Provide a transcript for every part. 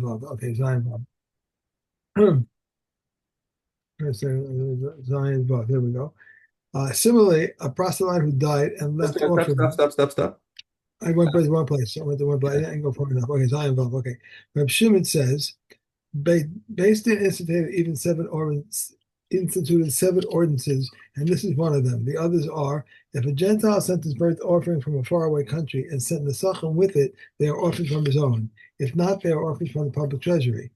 Vav. Okay, Zion Vav. Zion Vav. There we go. Similarly, a proselyte who died and left offering. Stop. I went to one place. I went to one place. I didn't go far enough. Okay, Zion Vav. Okay. Reb Shimon says, based in instituted seven ordinances, and this is one of them. The others are: if a Gentile sent his birth offering from a faraway country and sent Nesachim with it, they are offered from his own. If not, they are offered from the public treasury.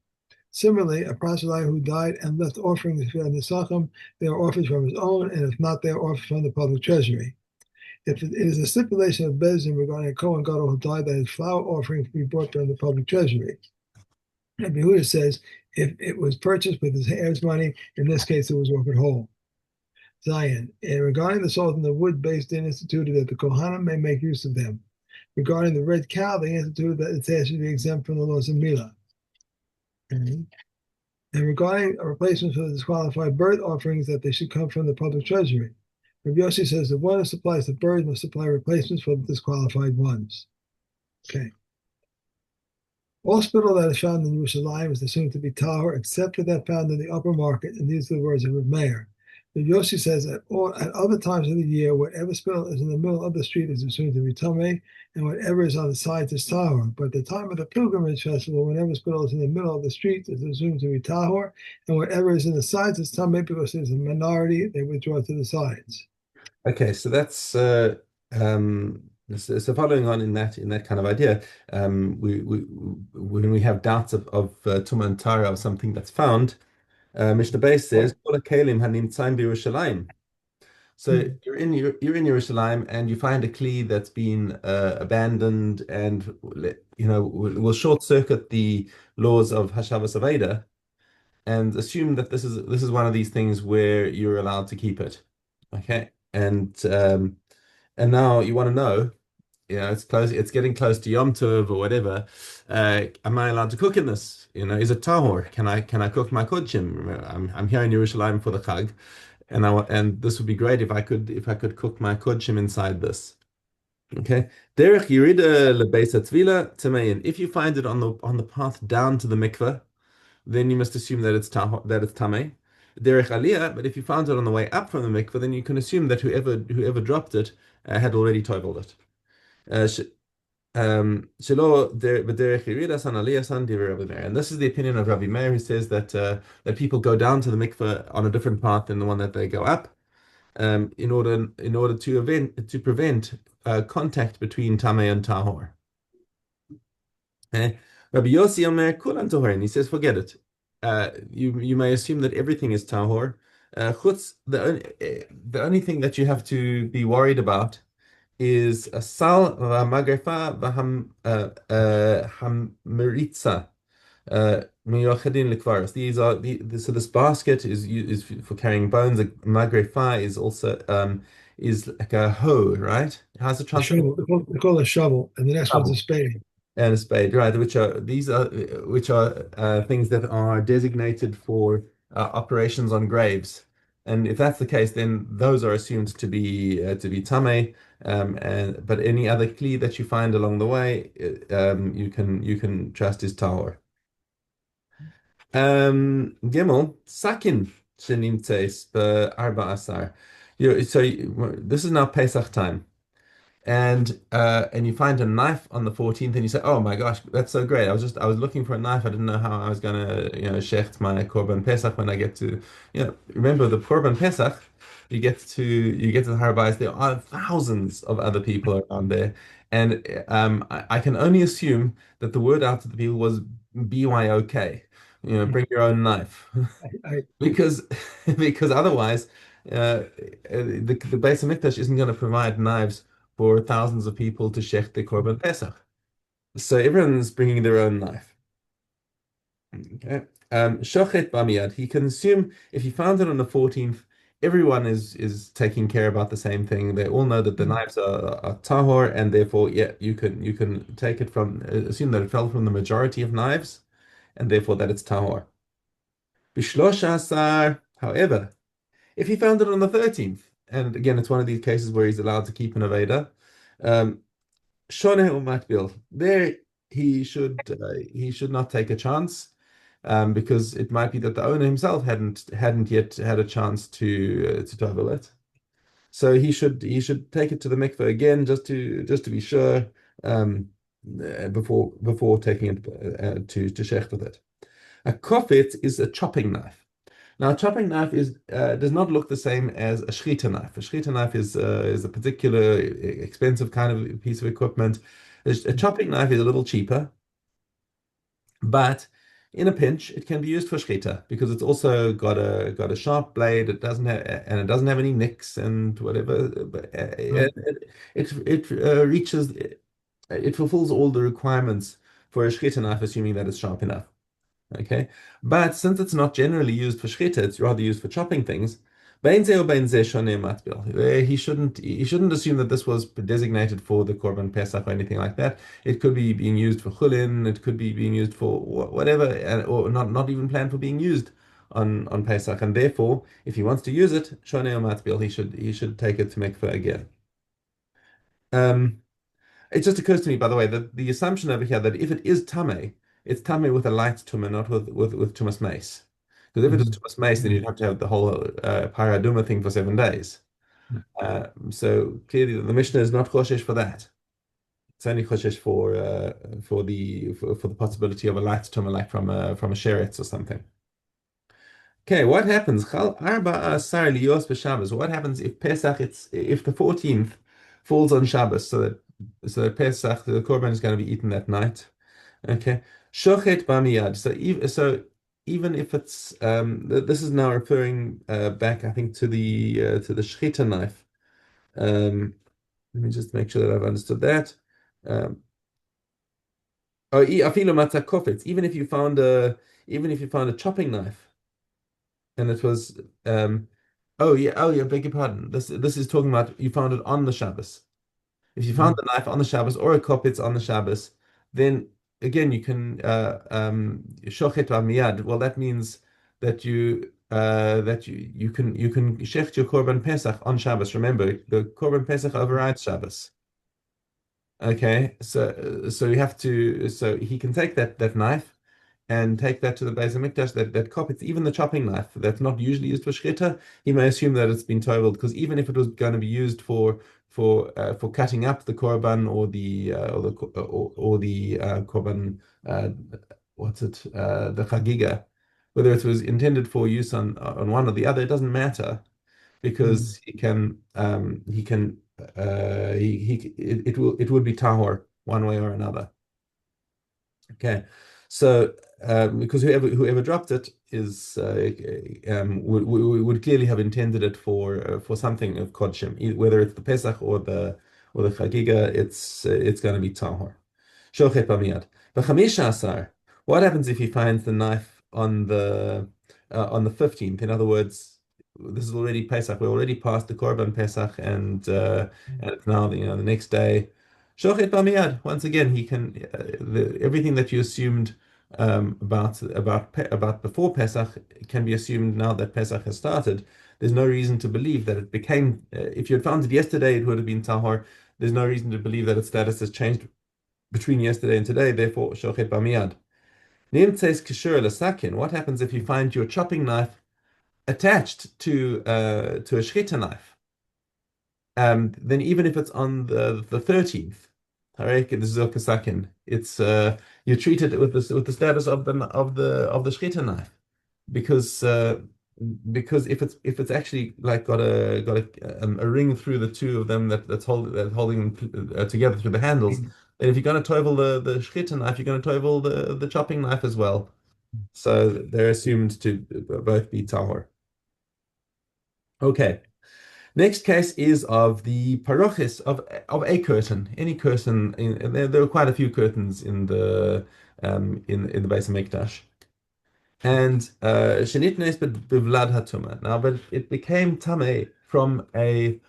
Similarly, a proselyte who died and left offerings for Nesachim, they are offered from his own, and if not, they are offered from the public treasury. If it is a stipulation of Bezin regarding a Kohen Gadol who died, that his flour offerings be brought from the public treasury. And Yehuda says, if it was purchased with his heirs' money, in this case, it was offered whole. Zion. And regarding the salt and the wood, based in instituted that the Kohanim may make use of them. Regarding the red cow, they instituted that its hair should be exempt from the laws of Milah. And regarding a replacement for the disqualified bird offerings, that they should come from the public treasury. Rabbi Yossi says the one who supplies the birds must supply replacements for the disqualified ones. Okay. All spittle that is found in Yerushalayim is assumed to be tahor, except for that found in the upper market, and these are the words of Reb Meir. Rabbi Yossi says at other times of the year, whatever spittle is in the middle of the street is assumed to be tameh, and whatever is on the sides is tahor. But at the time of the pilgrimage festival, whenever spittle is in the middle of the street is assumed to be tahor, and whatever is in the sides is tameh, because there's a minority, they withdraw to the sides. Okay, so that's so following on in that kind of idea, we when we have doubts of Tuma and Tara of something that's found, Mishna Base says, "Kol hakelim hanimtzaim b'Yerushalayim." So you're in Jerusalem and you find a kli that's been abandoned and will short circuit the laws of Hashavas Aveda and assume that this is one of these things where you're allowed to keep it. Okay. And now you want to know, it's getting close to Yom Tov or whatever. Am I allowed to cook in this? Is it tahor? Can I cook my kodshim? I'm here in Yerushalayim for the Chag, and this would be great if I could cook my kodshim inside this. Okay. Derech Yerida lebeis hatvila tamein. If you find it on the path down to the mikveh, then you must assume that it's tamei. Derech aliyah, but if you found it on the way up from the mikveh, then you can assume that whoever dropped it had already toiveled it. B'derech Yerida san aliyah san divrei Rabbi Meir. And this is the opinion of Rabbi Meir, who says that people go down to the mikveh on a different path than the one that they go up, in order to prevent contact between tamei and tahor. Rabbi Yossi Omer Kulan Toharin. He says, forget it. You may assume that everything is tahor. Chutz, the only thing that you have to be worried about is a sal v'hamagrefa v'hammeritza miyochadin lekvaros. So this basket is for carrying bones. A magrefa is also is like a hoe, right? How's it A translated? shovel. They call it a shovel, and the next one's a spade. And a spade, right? Which are things that are designated for operations on graves. And if that's the case, then those are assumed to be tame. But any other kli that you find along the way, you can trust is tahor. Gimel sakin shenimtzeis be'arba asar. This is now Pesach time. And you find a knife on the 14th and you say, oh my gosh, that's so great. I was looking for a knife. I didn't know how I was gonna, shecht my Korban Pesach when I get to, remember the Korban Pesach, you get to the Har Bayis, there are thousands of other people around there. And I can only assume that the word out to the people was BYOK, bring your own knife. I, Because because otherwise the Beis Hamikdash isn't going to provide knives for thousands of people to shech the Korban Pesach. So everyone's bringing their own knife. Okay. Shochet bamiyad. He can assume if he found it on the 14th, everyone is taking care about the same thing. They all know that the knives are tahor, and therefore, yeah, you can take it from assume that it fell from the majority of knives, and therefore that it's tahor. Bishlosh asar, however, if he found it on the 13th, and again, it's one of these cases where he's allowed to keep an Aveda, Shoneh Umatbil, there he should not take a chance, because it might be that the owner himself hadn't yet had a chance to tovel it. So he should take it to the mikveh again just to be sure, before taking it to shecht with it. A kofit is a chopping knife. Now, a chopping knife does not look the same as a shechita knife. A shechita knife is a particular expensive kind of piece of equipment. A chopping knife is a little cheaper, but in a pinch, it can be used for shechita because it's also got a sharp blade. It doesn't have any nicks and whatever. But Right. it reaches it fulfills all the requirements for a shechita knife, assuming that it's sharp enough. Okay. But since it's not generally used for shchita, it's rather used for chopping things. Bein zeh ubein zeh shoneh matbil. He shouldn't assume that this was designated for the Korban Pesach or anything like that. It could be being used for chulin, it could be being used for whatever, or not even planned for being used on Pesach. And therefore, if he wants to use it, shoneh matbil, he should take it to mikveh again. Um, it just occurs to me, by the way, that the assumption over here that if it is tame, it's tame with a light tumah, not with tumas mace. Because if it is Mhm. tumas mace, then you'd have to have the whole paraduma thing for 7 days. So clearly, the Mishnah is not choshesh for that. It's only choshesh for the possibility of a light tumah, like from a sheretz or something. Okay, what happens? What happens if Pesach? If the 14th falls on Shabbos, so that Pesach, the korban is going to be eaten that night. Okay, shochet bamiyad. So even if it's this is now referring back, I think, to the shechita knife. Let me just make sure that I've understood that. Um, afilu matzah kofetz. Even if you found a chopping knife and it was oh yeah, beg your pardon. This is talking about you found it on the Shabbos. If you found Mhm. the knife on the Shabbos or a kopitz on the Shabbos, then again you can shochet miyad. Well, that means that you can shecht your korban pesach on Shabbos. Remember, the korban pesach overrides Shabbos. Okay, so he can take that knife and take that to the Beis Hamikdash. That kopitz, even the chopping knife that's not usually used for shchita, he may assume that it's been toveled because even if it was going to be used for cutting up the korban or the korban, what's it, the chagiga, whether it was intended for use on one or the other, it doesn't matter Mhm. because it would be tahor one way or another. Okay, so because whoever dropped it would clearly have intended it for something of kodshim, whether it's the Pesach or the Chagiga, it's going to be tahor. Shochet b'miyad. B'chamisha asar. What happens if he finds the knife on the 15th? In other words, this is already Pesach. We're already past the Korban Pesach, and it's now the next day. Shochet b'miyad. Once again, he can everything that you assumed about before Pesach can be assumed now that Pesach has started. There's no reason to believe that it became. If you had found it yesterday, it would have been tahor. There's no reason to believe that its status has changed between yesterday and today. Therefore, shochet b'miyad. Nimtzeis kishur lesakin. What happens if you find your chopping knife attached to a shechita knife? Then even if it's on the 13th, Tarek, this is Okasakin, it's you treat it with the status of the shechita knife because because if it's actually like got a ring through the two of them that's holding them together through the handles, then if you're going to toivel the shechita knife, you're going to toivel the chopping knife as well. So they're assumed to both be tahor. Okay. Next case is of the parochis of a curtain, any curtain. There are quite a few curtains in the Beis Hamikdash, and shenitnes bevlad hatuma. Now, but it became tame from a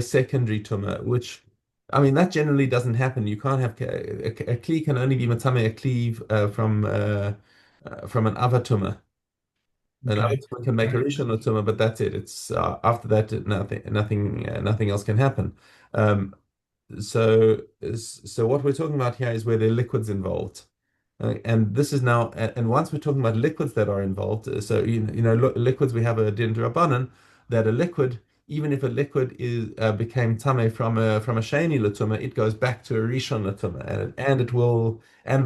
secondary tuma, which I mean that generally doesn't happen. You can't have a kli can only be matame a cleave from an avatuma. And Okay. Avituma can make a rishon or tuma, but that's it. It's after that, nothing else can happen. Um, so what we're talking about here is where there are liquids involved. And this is now, and once we're talking about liquids that are involved, so liquids, we have a din drabanan that a liquid, even if a liquid is became tame from a sheni latuma, it goes back to a rishon latuma, and it will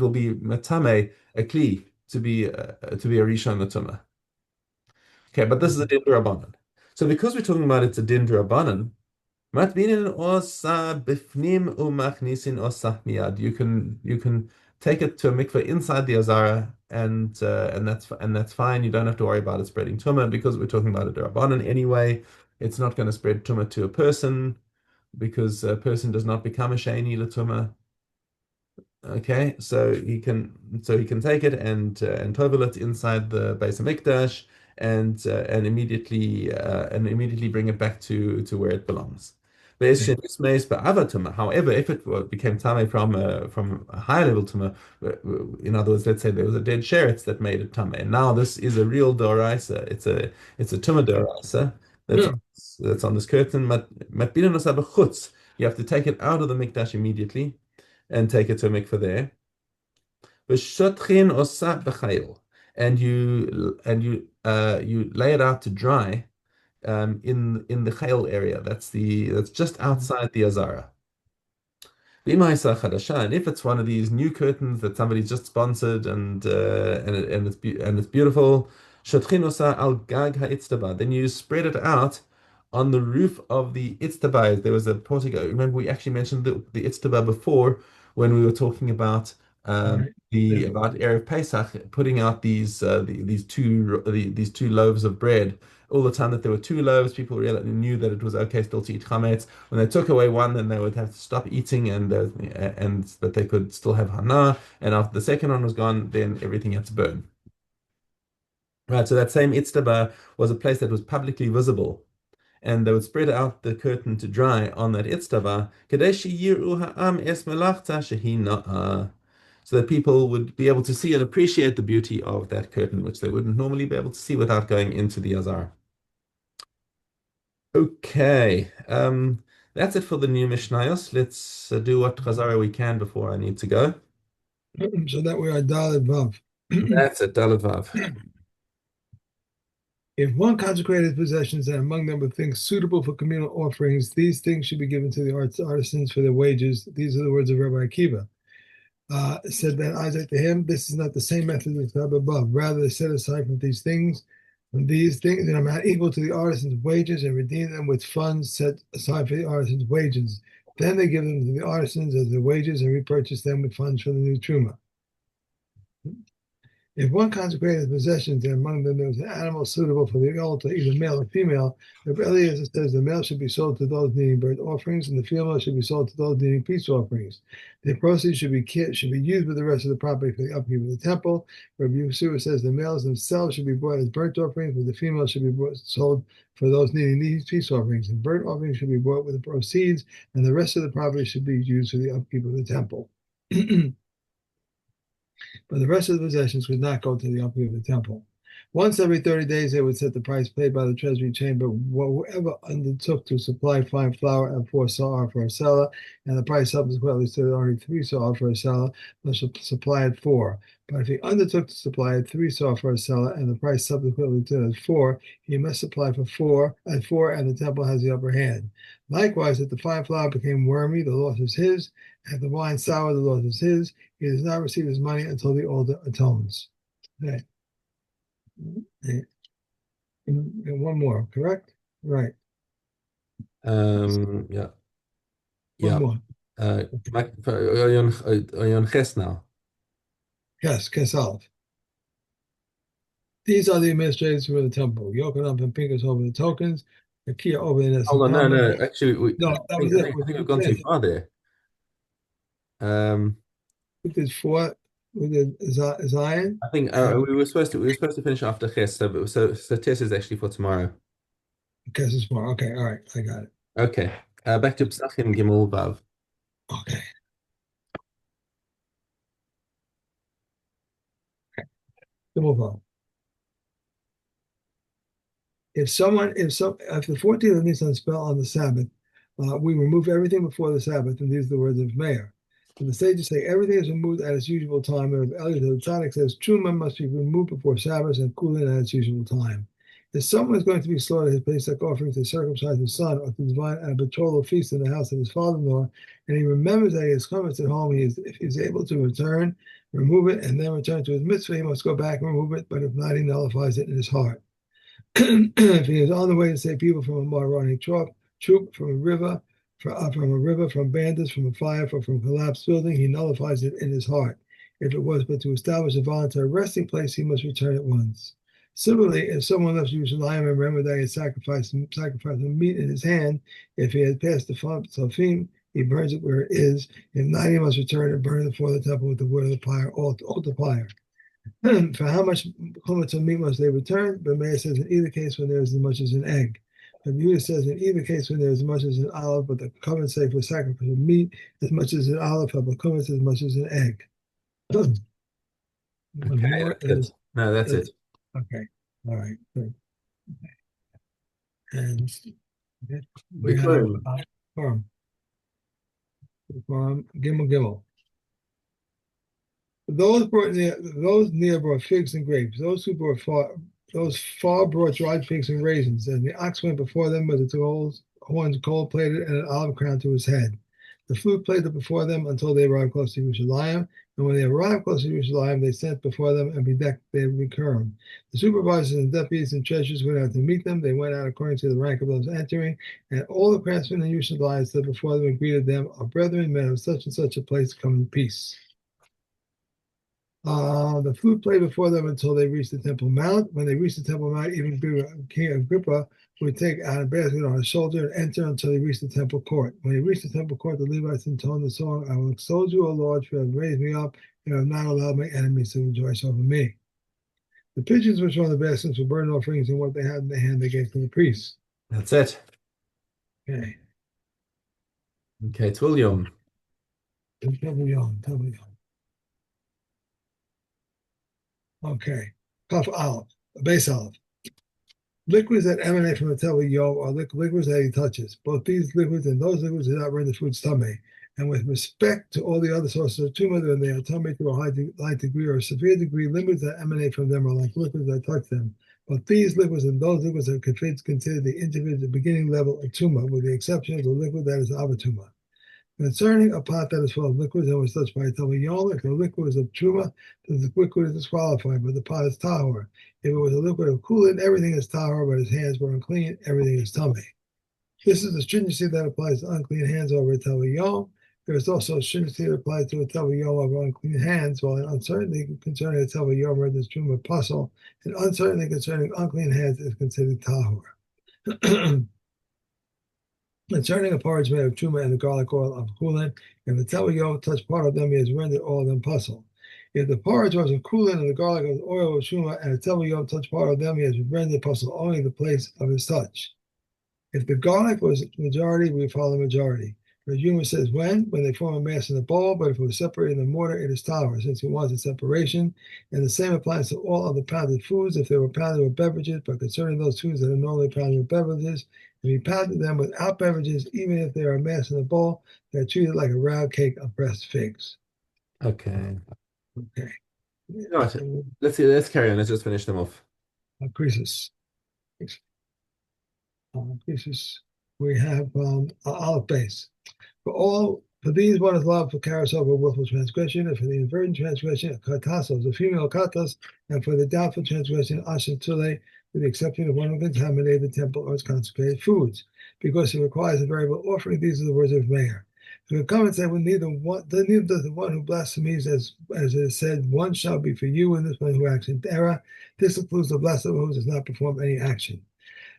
be matame a kli to be a rishon latuma. Okay, but this is a din drabanan. So because we're talking about it's a din drabanan, matbinin osa bifnim umachnisin osa miyad. You can take it to a mikveh inside the azara, and that's fine. You don't have to worry about it spreading tumah because we're talking about a derabanan anyway. It's not going to spread tumah to a person because a person does not become a sheni l'tumah. Okay, so he can take it and tovel it inside the Beis Hamikdash and immediately bring it back to where it belongs. However, if it became tame from a higher level tuma, in other words, let's say there was a dead sheretz that made it tame, and now this is a real doraisa. It's a tuma doraisa that's Yeah. on, that's on this curtain. You have to take it out of the mikdash immediately and take it to a mikveh there. V'shotchin osat b'chayil, and you lay it out to dry in the chayil area. That's just outside the azara. And if it's one of these new curtains that somebody's just sponsored and it's beautiful, Shatchinosa al gag ha'itztaba. Then you spread it out on the roof of the itztaba. There was a portico. Remember, we actually mentioned the itztaba before when we were talking about Right. the Yeah. about Erev Pesach, putting out these two loaves of bread. All the time that there were two loaves, people really knew that it was okay still to eat chametz. When they took away one, then they would have to stop eating, and but they could still have hana. And after the second one was gone, then everything had to burn. Right. So that same itztaba was a place that was publicly visible, and they would spread out the curtain to dry on that itztaba, kadeshi yiru ha'am es melachta shehi na'ah, so that people would be able to see and appreciate the beauty of that curtain, which they wouldn't normally be able to see without going into the azar. Okay, that's it for the new Mishnayos. Let's do what Chazara we can before I need to go. So that we are Daled Vav. That's it, Dalet Vav. If one consecrated his possessions and among them were things suitable for communal offerings, these things should be given to the artisans for their wages. These are the words of Rabbi Akiva. Said Ben Isaac to him, this is not the same method as above. Rather, they set aside from these things an amount equal to the artisan's wages and redeem them with funds set aside for the artisan's wages. Then they give them to the artisans as their wages and repurchase them with funds for the new truma. If one consecrated possessions and among them there was an animal suitable for the altar, either male or female, Rabbi Eliezer says the male should be sold to those needing burnt offerings, and the female should be sold to those needing peace offerings. The proceeds should be used with the rest of the property for the upkeep of the temple. Rabbi Yeshua says the males themselves should be brought as burnt offerings, but the females should be sold for those needing these peace offerings. And burnt offerings should be brought with the proceeds, and the rest of the property should be used for the upkeep of the temple. But the rest of the possessions would not go to the upkeep of the temple. Once every 30 days, they would set the price paid by the treasury chamber. Whoever undertook to supply fine flour at 4 sa'ar for a seller, and the price subsequently stood at only 3 sa'ar for a seller, must supply at 4. But if he undertook to supply at 3 sa'ar for a seller, and the price subsequently stood at 4, he must supply for 4, and the temple has the upper hand. Likewise, if the fine flour became wormy, the loss is his. If the wine sour, the loss is his. He does not receive his money until the altar atones. Okay. And one more, correct? Right. Yeah, One yeah. more. Are you on Ches now? Yes, Kesal. These are the administrators for the temple. Yochanan and Pinkas over the tokens. Akia over the Hold on, no, Nesakama. no. Actually, No, I that think was I it. think I think we've gone too far there. We did four. We did Zion. I think we were supposed to finish after Ches, so Tes is actually for tomorrow. Kesses more. Okay, all right. I got it. Okay, back to Psachim Gimel Vav. Okay. To move on. If the 14th of Nisan fell on the Sabbath, We remove everything before the Sabbath, and these are the words of Meir. And the sages say everything is removed at its usual time. And Eliot the Tzaddik says Truma must be removed before Sabbath and Kulin at its usual time. If someone is going to be slaughtered, his Pesach offering to circumcise his son or to divine a betrothal feast in the house of his father-in-law, and he remembers that he has come at home, if he's able to return, remove it, and then return to his mitzvah, he must go back and remove it, but if not, he nullifies it in his heart. If he is on the way to save people from a Marani troop, from a river, from bandits, from a fire, or from a collapsed building, he nullifies it in his heart. If it was but to establish a voluntary resting place, he must return at once. Similarly, if someone left Yerushalayim and remembered that he had sacrificed meat in his hand, if he had passed the Sofim, he burns it where it is. If not, he must return and burn it before the temple with the wood of the pyre, altar pyre. For how much chametz of meat must they return? But Meir says in either case when there is as much as an egg. But Yehuda says in either case when there is as much as an olive, but the covenant say for sacrifice of meat as much as an olive, but chametz as much as an egg. One Okay, more that's it. No, that's it. Okay. All right. Good. And we have Bikurim. Farm Gimel. Those near brought figs and grapes. Those far brought dried figs and raisins. And the ox went before them with its horns gold plated and an olive crown to his head. The flute played before them until they arrived close to Yerushalayim. And when they arrived close to Yerushalayim, they sent before them and bedecked their Bikurim. The supervisors and deputies and treasurers went out to meet them. They went out according to the rank of those entering. And all the craftsmen in Yerushalayim stood before them and greeted them, our brethren, men of such and such a place, come in peace. The flute played before them until they reached the Temple Mount. When they reached the Temple Mount, even King Agrippa would take out a basket on his shoulder and enter until he reached the Temple Court. When he reached the Temple Court, the Levites intoned the song, I will extol you, O Lord, for you have raised me up and have not allowed my enemies to rejoice over me. The pigeons which were on the baskets were burnt offerings, and what they had in their hand they gave to the priests. That's it. Okay. Okay, it's William. Tell me on. Okay. Kaf olive, a base olive. Liquids that emanate from the Tevel Yom are liquids that he touches. Both these liquids and those liquids do not render food tummy. And with respect to all the other sources of tumah, when they are tummy to a high degree or a severe degree, liquids that emanate from them are like liquids that touch them. But these liquids and those liquids are considered the individual beginning level of tumah, with the exception of the liquid that is avatuma. Concerning a pot that is full of liquids and was touched by a Tevel Yom, if the liquid is of truma, then the liquid is disqualified, but the pot is tahor. If it was a liquid of kulin, everything is tahor, but his hands were unclean, everything is tummy. This is the stringency that applies to unclean hands over a Tevel Yom. There is also a stringency that applies to a Tevel Yom over unclean hands, while an uncertainty concerning a Tevel Yom renders truma puzzle, and uncertainty concerning unclean hands is considered tahor. Concerning a porridge made of truma and the garlic oil of kulin, if the Tevel Yom touched part of them, he has rendered all of them puzzle. If the porridge was of kulin and the garlic of oil of truma, and the Tevel Yom touched part of them, he has rendered puzzle only the place of his touch. If the garlic was majority, we follow the majority. The Yuma says when they form a mass in the bowl, but if it was separated in the mortar, it is tahor, since he wants a separation. And the same applies to all other pounded foods if they were pounded with beverages, but concerning those foods that are normally pounded with beverages, if he pounded them without beverages, even if they are a mass in the bowl, they're treated like a round cake of pressed figs. Okay. Okay. You know what? Let's carry on. Let's just finish them off. Creases. Creases. We have olive base. For these, one is allowed for carries over willful transgression, and for the inverted transgression, a katasos, a female katas, and for the doubtful transgression, asher tule, with the exception of one who contaminated the temple or its consecrated foods, because it requires a variable offering. These are the words of Meir. So the comment said, neither does the one who blasphemes, as it is said, one shall be for you, and this one who acts in error. This includes the blasphemer who does not perform any action.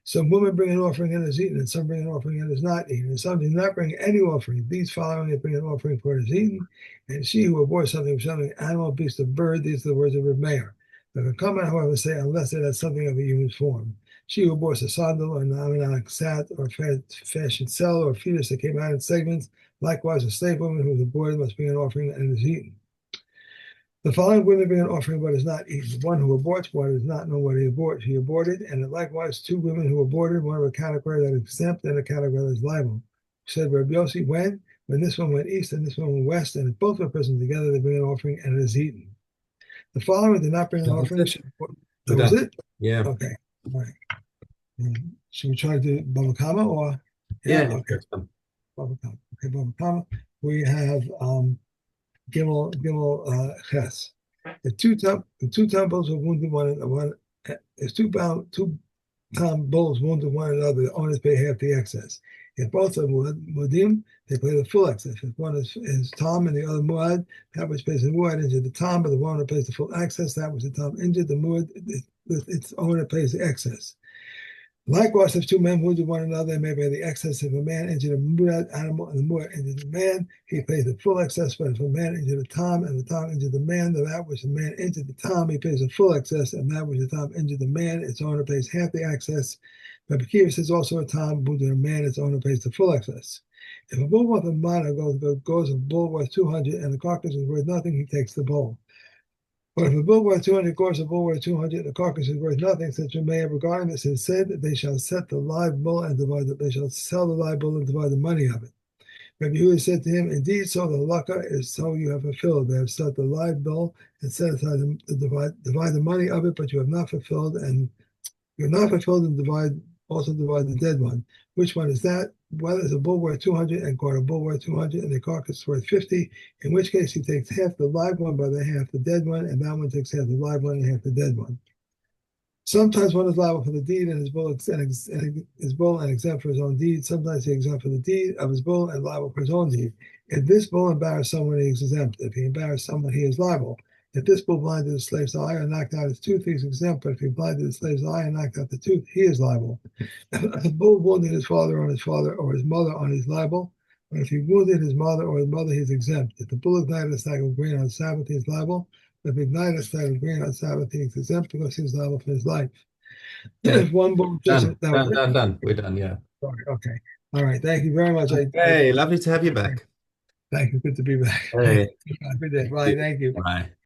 Some women bring an offering and is eaten, and some bring an offering and is not eaten, and some do not bring any offering. These following it bring an offering for it is eaten, and she who abhors something animal, beast, or bird, these are the words of Reb Meir. The comment, however, say unless it has something of a human form. She who abhors a sandal or an sat or fashioned cell or fetus that came out in segments, likewise a slave woman who is aborted must bring an offering and is eaten. The following women bring an offering but is not eaten. One who aborts one does not know what he aborted, and likewise two women who aborted, one of a category that is exempt and a category that is liable. said Rabbi Yossi, when this one went east and this one went west, and if both were present together, they bring an offering and it is eaten. The following did not bring an That was offering. it. We're That was done. it? Yeah. Okay. All right. Should we try to do Bava Kama or? Yeah, Yeah, yeah, okay. that's fun. Bava Kama. Okay, Bava Kama. We have Gimel Ches. The two temples were wounded one. There's two bulls wounded one another. The owners pay half the excess. If both are mudim, they pay the full excess. If one is Tom and the other muad, that which pays the muad injured the Tom, but the one that pays the full excess, that which the Tom injured the muad, its owner pays the excess. Likewise, if two men wounded one another, they may pay the excess. If a man injured a muad animal and the muad injured the man, he pays the full excess. But if a man injured a tom and the tom injured the man, then that which the man injured the tom, he pays the full excess. And that which the tom injured the man, its owner pays half the excess. But Bakir says also a tom wounded a man, its owner pays the full excess. If a bull worth a mana goes a bull worth 200 and the carcass is worth nothing, he takes the bull. But if a bull worth 200 course a bull worth 200, the carcass is worth nothing, since Rameya regarding this has said that they shall set the live bull and divide it. They shall sell the live bull and divide the money of it. Rabbi Yehuda said to him, indeed, so the laka is so you have fulfilled. They have set the live bull and set aside divide the money of it, but you have not fulfilled, and you're not fulfilled and divide the dead one. Which one is that? Whether it's a bull worth 200 and caught a bull worth 200 and the carcass worth 50, in which case he takes half the live one by the half the dead one, and that one takes half the live one and half the dead one. Sometimes one is liable for the deed and his bull and exempt for his own deed. Sometimes he exempt for the deed of his bull and liable for his own deed. If this bull embarrassed someone, he is exempt. If he embarrassed someone, he is liable. If this bull blinded the slave's eye or knocked out his tooth, he is exempt. But if he blinded the slave's eye and knocked out the tooth, he is liable. If a bull wounded his father or his mother on his liable. But if he wounded his mother or his mother, he is exempt. If the bull ignited a sack of grain on Sabbath, he is liable. If ignited a sack of grain on Sabbath, he is exempt because he is liable for his life. Yeah. If one bull just Done. that was Done, it. done, done. We're done. Yeah. Sorry. Okay. All right. Thank you very much. Okay. Lovely to have you back. Thank you. Good to be back. Hey. Good day. Bye. Thank you. Bye.